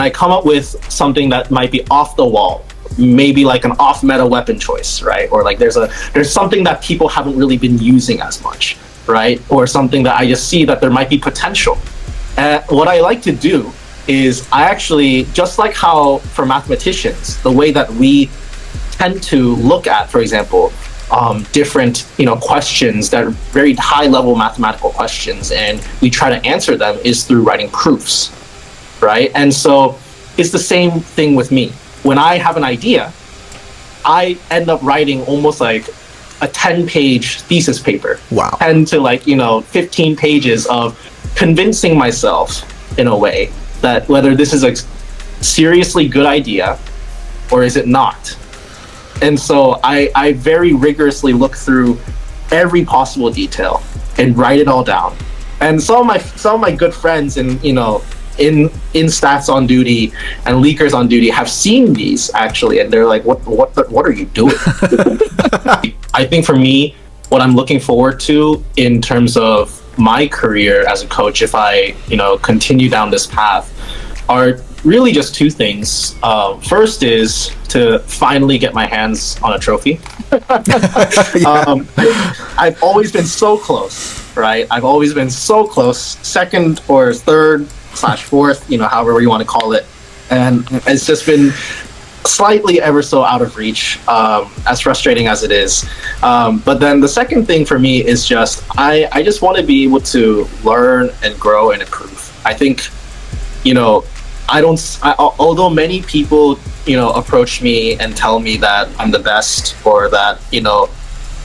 I come up with something that might be off the wall, maybe like an off meta weapon choice, right? Or like there's something that people haven't really been using as much, right? Or something that I just see that there might be potential. And what I like to do is I actually, just like how for mathematicians, the way that we tend to look at, for example, different questions that are very high level mathematical questions, and we try to answer them is through writing proofs, right? And so it's the same thing with me. When I have an idea, I end up writing almost like a 10-page thesis paper. Wow. 10 to 15 pages of convincing myself in a way that whether this is a seriously good idea or is it not. And so I very rigorously look through every possible detail and write it all down. And some of my good friends in stats on duty and leakers on duty have seen these actually, and they're like, what are you doing? I think for me, what I'm looking forward to in terms of my career as a coach, if I continue down this path, are really just two things. First is to finally get my hands on a trophy. I've always been so close, right? I've always been so close, second or third / fourth, however you want to call it. And it's just been slightly ever so out of reach, as frustrating as it is. But then the second thing for me is just, I just want to be able to learn and grow and improve. I think, although many people, approach me and tell me that I'm the best, or that,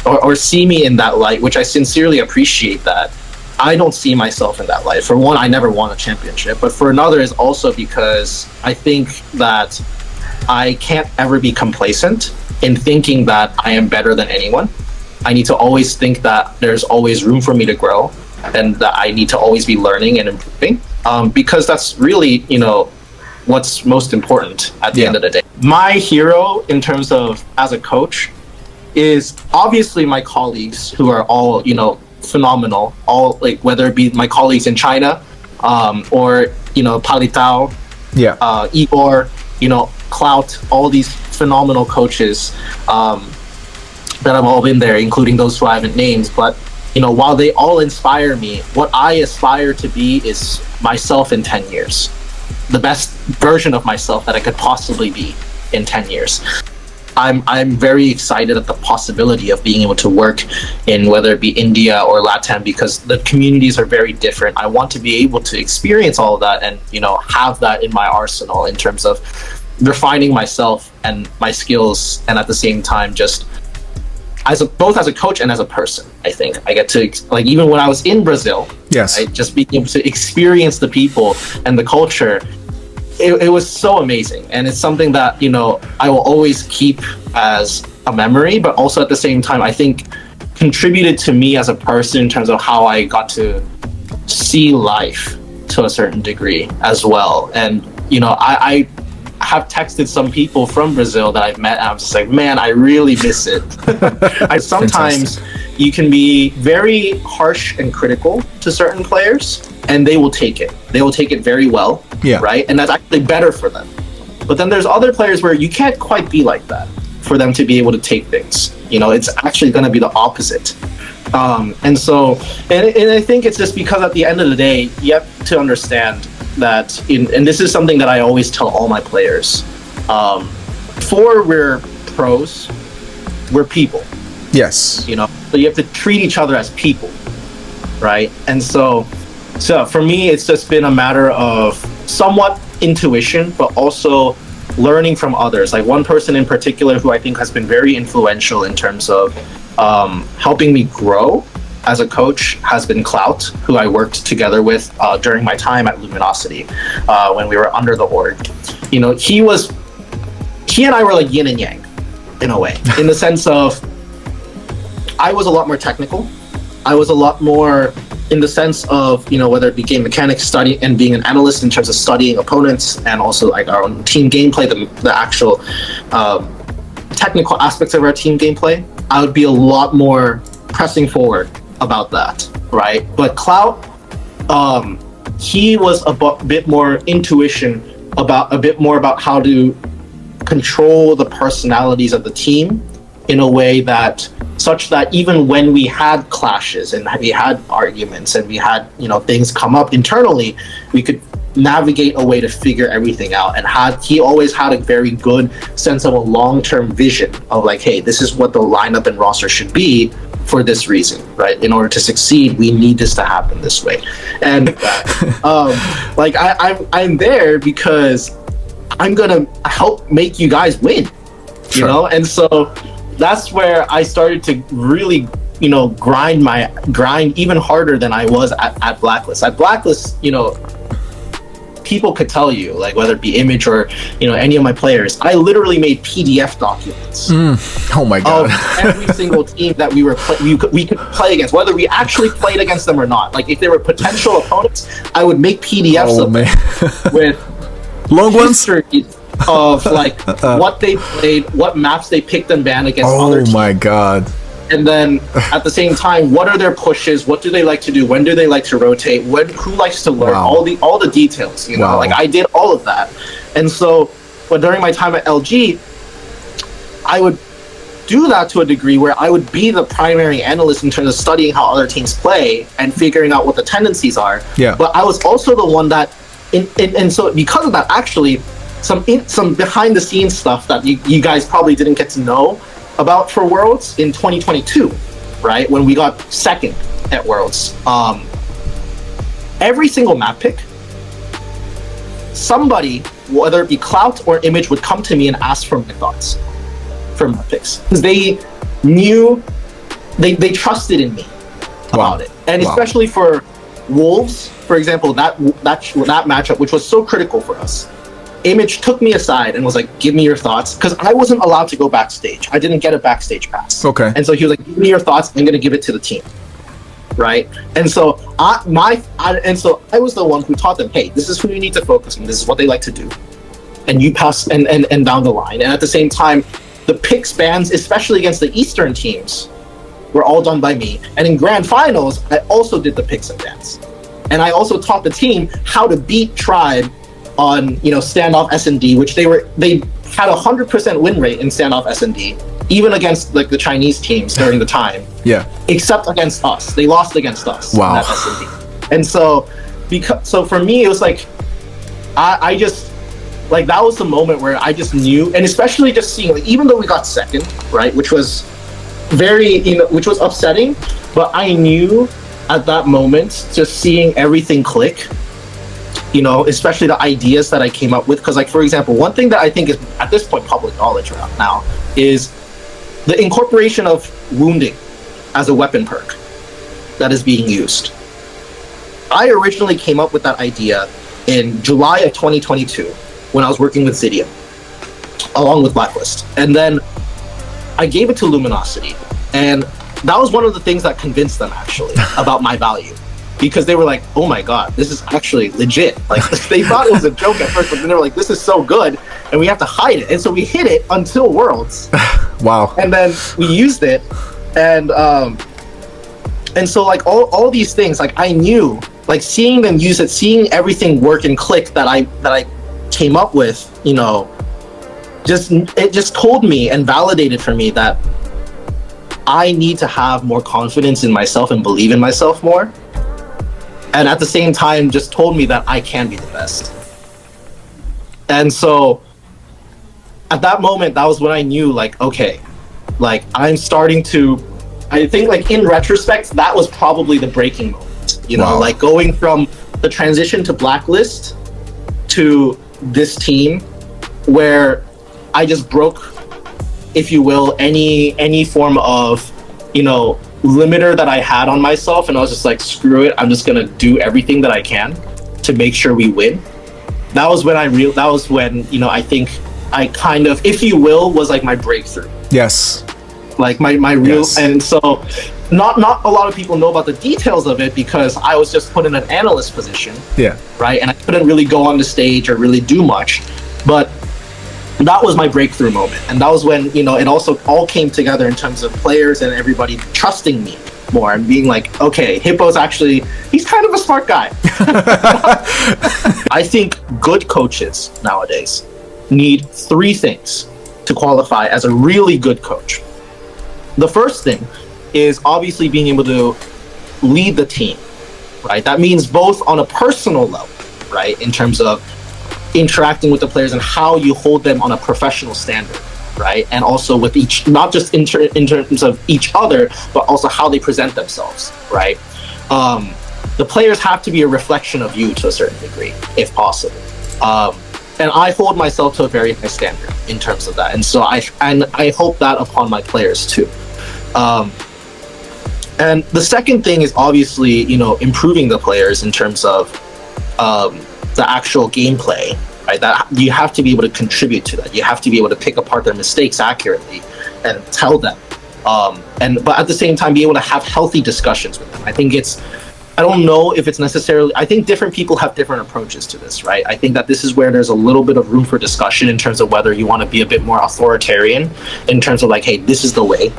or see me in that light, which I sincerely appreciate that. I don't see myself in that light. For one, I never won a championship, but for another is also because I think that I can't ever be complacent in thinking that I am better than anyone. I need to always think that there's always room for me to grow, and that I need to always be learning and improving, because that's really, what's most important at the end of the day. My hero in terms of as a coach is obviously my colleagues, who are all, phenomenal, all like whether it be my colleagues in China, or Palitao, Igor, Clout, all these phenomenal coaches that have all been there, including those who I haven't named. But while they all inspire me, what I aspire to be is myself in 10 years, the best version of myself that I could possibly be in 10 years. I'm very excited at the possibility of being able to work in whether it be India or LATAM, because the communities are very different. I want to be able to experience all of that and have that in my arsenal in terms of refining myself and my skills, and at the same time just both as a coach and as a person. I think I get to, like, even when I was in Brazil, right, just being able to experience the people and the culture, it was so amazing. And it's something that I will always keep as a memory, but also at the same time I think contributed to me as a person in terms of how I got to see life to a certain degree as well. And I have texted some people from Brazil that I've met, and I'm just like, man, I really miss it. Sometimes you can be very harsh and critical to certain players, and they will take it. They will take it very well, right? And that's actually better for them. But then there's other players where you can't quite be like that for them to be able to take things. It's actually going to be the opposite. And I think it's just because at the end of the day, you have to understand that, and this is something that I always tell all my players, before we're pros, we're people. Yes. So you have to treat each other as people, right? And so for me, it's just been a matter of somewhat intuition, but also learning from others. Like one person in particular who I think has been very influential in terms of helping me grow as a coach has been Clout, who I worked together with during my time at Luminosity, when we were under the org. He and I were like yin and yang in a way, in the sense of I was a lot more technical. I was a lot more in the sense of, whether it be game mechanics study and being an analyst in terms of studying opponents, and also like our own team gameplay, the actual technical aspects of our team gameplay, I would be a lot more pressing forward about that, right? But Clout, he was a bit more intuition about a bit more about how to control the personalities of the team in a way that such that even when we had clashes and we had arguments and we had, you know, things come up internally, we could navigate a way to figure everything out. And he always had a very good sense of a long-term vision of like, hey, this is what the lineup and roster should be for this reason, right? In order to succeed, we need this to happen this way. And like I'm there because I'm gonna help make you guys win, you know? And so that's where I started to really, you know, grind even harder than I was at Blacklist. At Blacklist, you know, people could tell you, like whether it be Image or, you know, any of my players, I literally made PDF documents. Oh my god! Of every single team that we could play against, whether we actually played against them or not. Like if they were potential opponents, I would make PDFs of them with long ones of like what they played, what maps they picked and banned against other teams. Oh my god. And then at the same time, what are their pushes? What do they like to do? When do they like to rotate? Who likes to learn? All the details, you know, like I did all of that. And so, but during my time at LG, I would do that to a degree where I would be the primary analyst in terms of studying how other teams play and figuring out what the tendencies are. Yeah. But I was also the one that, and so because of that, actually, some behind the scenes stuff that you guys probably didn't get to know about for Worlds in 2022, right? When we got second at Worlds. Every single map pick, somebody, whether it be Clout or Image, would come to me and ask for my thoughts for map picks. Because they knew, they trusted in me about it. And especially for Wolves, for example, that matchup, which was so critical for us. Image took me aside and was like, give me your thoughts, because I wasn't allowed to go backstage. I didn't get a backstage pass. Okay. And so he was like, give me your thoughts. I'm going to give it to the team. Right. And so I was the one who taught them, hey, this is who you need to focus on. This is what they like to do. And you pass and down the line. And at the same time, the picks bans, especially against the Eastern teams, were all done by me. And in grand finals, I also did the picks and bans. And I also taught the team how to beat Tribe on, you know, standoff S&D, which they had 100% win rate in standoff S&D, even against like the Chinese teams during the time. Yeah. Except against us, they lost against us. Wow. In that S&D. And so, so for me, it was like, I just like that was the moment where I just knew, and especially just seeing, like, even though we got second, right, which was very, you know, which was upsetting, but I knew at that moment, just seeing everything click. You know, especially the ideas that I came up with. Because, like, for example, one thing that I think is, at this point, public knowledge around now is the incorporation of wounding as a weapon perk that is being used. I originally came up with that idea in July of 2022 when I was working with Zydia, along with Blacklist. And then I gave it to Luminosity. And that was one of the things that convinced them, actually, about my value. Because they were like, oh my god, this is actually legit. Like, they thought it was a joke at first, but then they were like, this is so good, and we have to hide it. And so we hid it until Worlds. Wow. And then we used it, and so like all these things, like I knew, like seeing them use it, seeing everything work and click that I came up with, you know, it just told me and validated for me that I need to have more confidence in myself and believe in myself more. And at the same time, just told me that I can be the best. And so at that moment, that was when I knew, like, okay, like I'm starting to, I think, like, in retrospect, that was probably the breaking moment, you know, like going from the transition to Blacklist to this team where I just broke, if you will, any form of, you know, limiter that I had on myself, and I was just like, screw it, I'm just gonna do everything that I can to make sure we win. That was when that was when, you know, I think I kind of, if you will, was like my breakthrough. Yes. Like my real, yes. And so not a lot of people know about the details of it because I was just put in an analyst position. Yeah. Right, and I couldn't really go on the stage or really do much, but that was my breakthrough moment. And that was when, you know, it also all came together in terms of players and everybody trusting me more and being like, okay, Hippo's actually, he's kind of a smart guy. I think good coaches nowadays need 3 things to qualify as a really good coach. The first thing is obviously being able to lead the team, right? That means both on a personal level, right, in terms of interacting with the players and how you hold them on a professional standard, right? And also with each, not just in terms of each other, but also how they present themselves, right? The players have to be a reflection of you to a certain degree, if possible. And I hold myself to a very high standard in terms of that. And so I hope that upon my players too. And the second thing is obviously, you know, improving the players in terms of the actual gameplay, right? That you have to be able to contribute to that. You have to be able to pick apart their mistakes accurately and tell them. But at the same time, be able to have healthy discussions with them. I don't know if it's necessarily, I think different people have different approaches to this, right? I think that this is where there's a little bit of room for discussion in terms of whether you want to be a bit more authoritarian in terms of like, hey, this is the way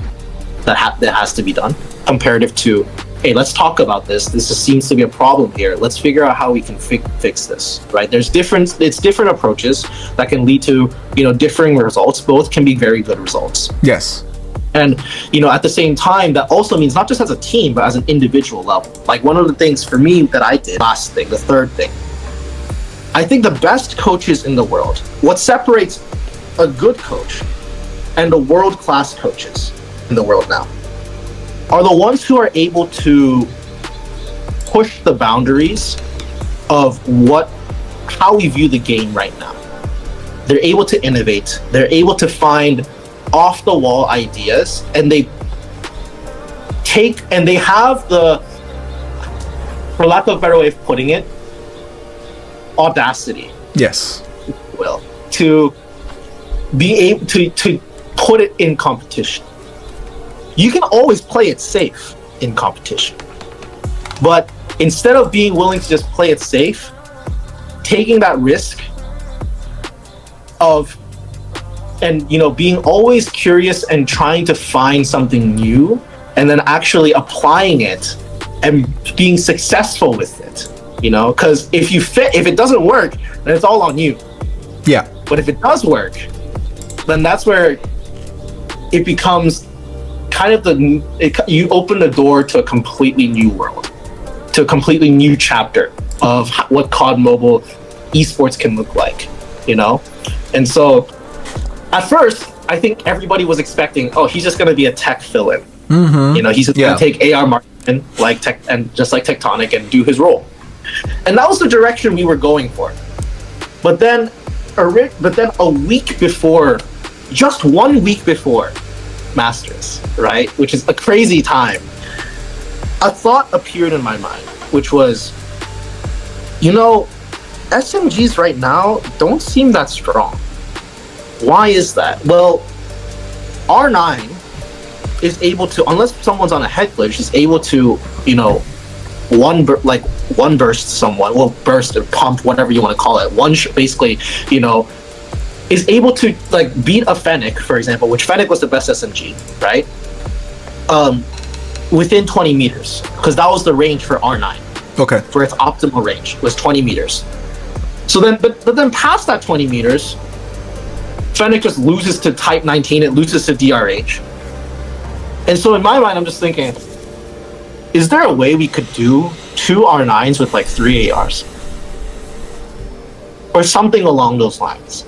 that has to be done, comparative to, hey, let's talk about this. This just seems to be a problem here. Let's figure out how we can fix this, right? It's different approaches that can lead to, you know, differing results. Both can be very good results. Yes. And, you know, at the same time, that also means not just as a team, but as an individual level. Like one of the things for me that I did, last thing, the third thing, I think the best coaches in the world, what separates a good coach and the world-class coaches in the world now, are the ones who are able to push the boundaries of how we view the game right now. They're able to innovate. They're able to find off-the-wall ideas, and they have the, for lack of a better way of putting it, audacity. Yes. Will to be able to put it in competition. You can always play it safe in competition, but instead of being willing to just play it safe, taking that risk of, and you know, being always curious and trying to find something new and then actually applying it and being successful with it, you know, because if it doesn't work, then it's all on you. Yeah. But if it does work, then that's where it becomes kind of you open the door to a completely new world, to a completely new chapter of what COD Mobile esports can look like, you know? And so at first, I think everybody was expecting, oh, he's just going to be a tech fill-in. Mm-hmm. You know, he's just going to take AR marketing just like Tectonic and do his role. And that was the direction we were going for. But then a week before, just 1 week before Masters, right, which is a crazy time, a thought appeared in my mind, which was, you know, SMGs right now don't seem that strong. Why is that? Well, R9 is able to, unless someone's on a head glitch, is able to, you know, one burst someone, well, burst or pump, whatever you want to call it. Basically, you know, is able to like beat a Fennec, for example, which Fennec was the best SMG, right? Within 20 meters, because that was the range for R9. Okay. For its optimal range was 20 meters. So then, but then past that 20 meters, Fennec just loses to Type 19, it loses to DRH. And so in my mind, I'm just thinking, is there a way we could do 2 R9s with like 3 ARs? Or something along those lines.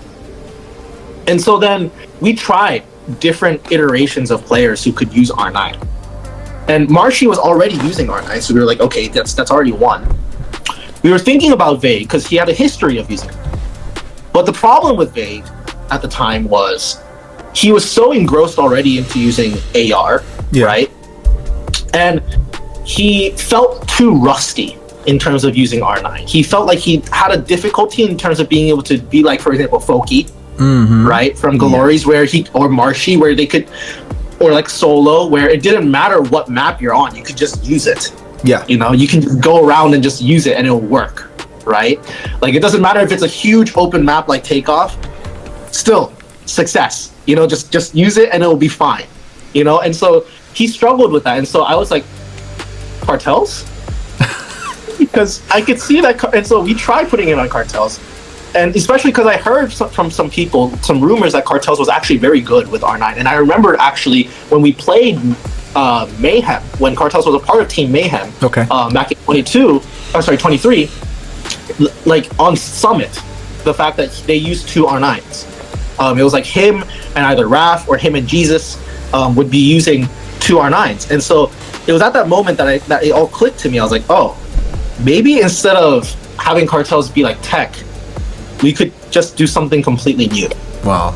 And so then we tried different iterations of players who could use R9. And Marshy was already using R9, so we were like, okay, that's already one. We were thinking about Vade because he had a history of using it. But the problem with Vade at the time was he was so engrossed already into using AR, right? And he felt too rusty in terms of using R9. He felt like he had a difficulty in terms of being able to be like, for example, Foki, right? From Glories, where or Marshy, where they could, or like Solo, where it didn't matter what map you're on, you could just use it. Yeah. You know, you can go around and just use it and it'll work, right? Like it doesn't matter if it's a huge open map like Takeoff, still success. You know, just use it and it'll be fine. You know, and so he struggled with that. And so I was like, Cartels because I could see that, and so we tried putting it on Cartels, and especially because I heard from some people some rumors that Cartels was actually very good with R9, and I remembered actually when we played Mayhem, when Cartels was a part of Team Mayhem, Okay. back in 23, like on Summit, the fact that they used two R9s, it was like him and either Raph or him and Jesus would be using two R9s, and so it was at that moment that it all clicked to me. I was like, oh, maybe instead of having Cartels be like tech, we could just do something completely new. Wow.